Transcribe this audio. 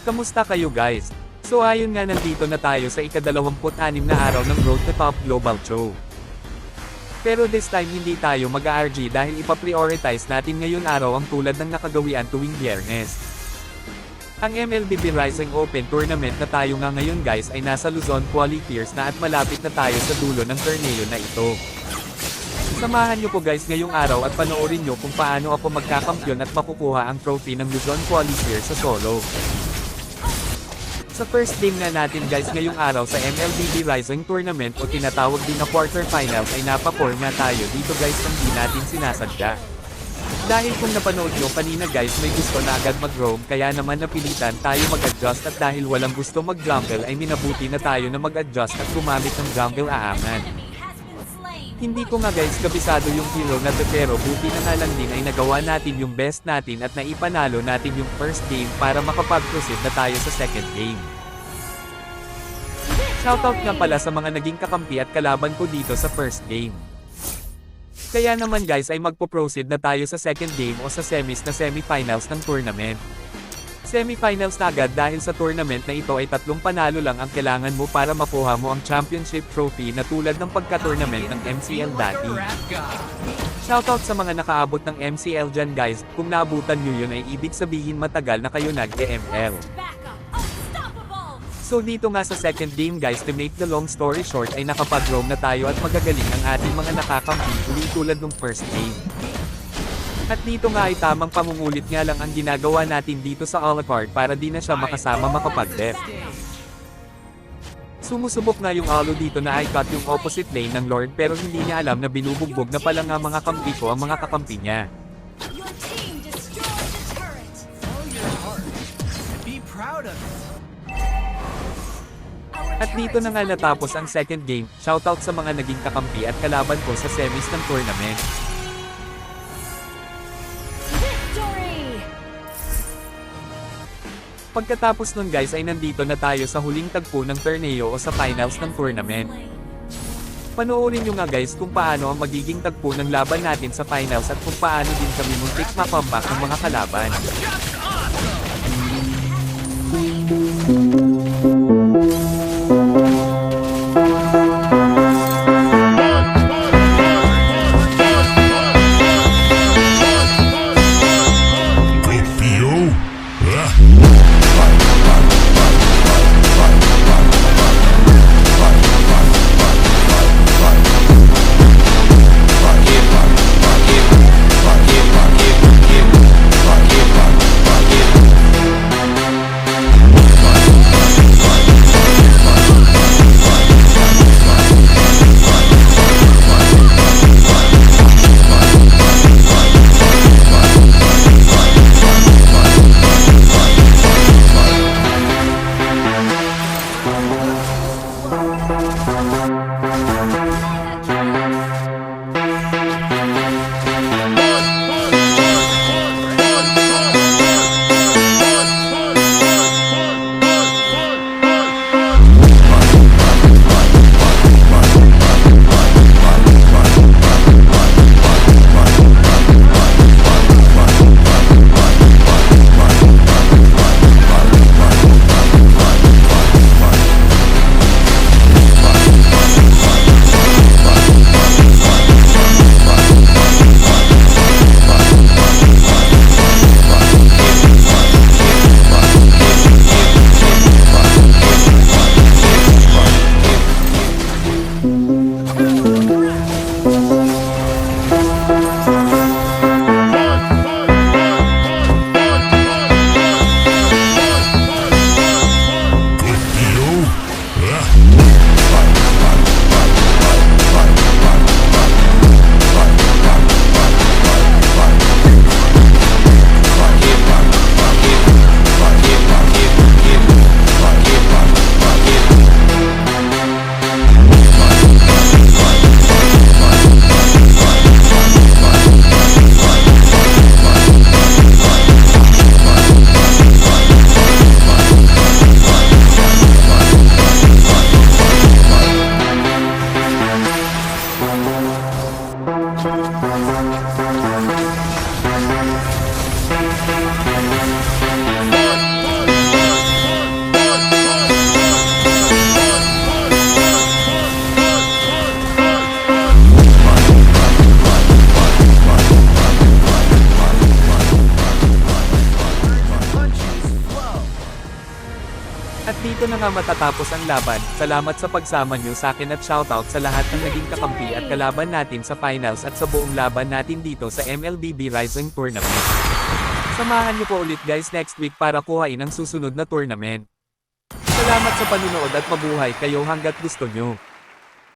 Kamusta kayo guys? So ayun nga, nandito na tayo sa ika-26 na araw ng Road to Top Global Show. Pero this time hindi tayo mag-RG dahil ipa-prioritize natin ngayon araw ang tulad ng nakagawian tuwing Biyernes. Ang MLBB Rising Open Tournament na tayo nga ngayon guys ay nasa Luzon qualifiers na at malapit na tayo sa dulo ng torneo na ito. Samahan nyo po guys ngayong araw at panoorin nyo kung paano ako magkakampyon at makukuha ang trophy ng Luzon qualifiers sa solo. Sa first game nga natin guys ngayong araw sa MLBB Rising Tournament o tinatawag din na quarterfinals ay napapor nga tayo dito guys ng di natin sinasadya. Dahil kung napanood nyo kanina guys may gusto na agad mag-roam kaya naman napilitan tayo mag-adjust at dahil walang gusto mag-jungle ay minabuti na tayo na mag-adjust at gumamit ng jungle aaman. Hindi ko nga guys kabisado yung hero na pero buti na nga lang din ay nagawa natin yung best natin at naipanalo natin yung first game para makapag-proceed na tayo sa second game. Shoutout nga pala sa mga naging kakampi at kalaban ko dito sa first game. Kaya naman guys ay magpo-proceed na tayo sa second game o sa semis na semifinals ng tournament. Semifinals na agad dahil sa tournament na ito ay 3 panalo lang ang kailangan mo para makuha mo ang championship trophy na tulad ng pagka-tournament ng MCL dati. Shoutout sa mga nakaabot ng MCL dyan guys, kung naabutan nyo yun ay ibig sabihin matagal na kayo nag-ML. So dito nga sa second game guys, to make the long story short ay nakapag-roam na tayo at magagaling ang ating mga nakakampi uli tulad ng first game. At dito nga ay tamang pangungulit nga lang ang ginagawa natin dito sa Alucard para di na siya makasama makapag-def. Sumusubok nga yung Alu dito na i-cut yung opposite lane ng Lord pero hindi niya alam na binubugbog na pala nga mga kampi ko ang mga kakampi niya. At dito na nga natapos ang second game, shoutout sa mga naging kakampi at kalaban ko sa semis ng tournament. Pagkatapos nun guys ay nandito na tayo sa huling tagpo ng torneo o sa finals ng tournament. Panoorin nyo nga guys kung paano ang magiging tagpo ng laban natin sa finals at kung paano din kami muntik mapambak ng mga kalaban. na nga matatapos ang laban, salamat sa pagsama nyo sa akin at shoutout sa lahat ng naging kakampi at kalaban natin sa finals at sa buong laban natin dito sa MLBB Rising Tournament. Samahan niyo po ulit guys next week para kuhain ang susunod na tournament. Salamat sa panunood at mabuhay kayo hanggat gusto nyo.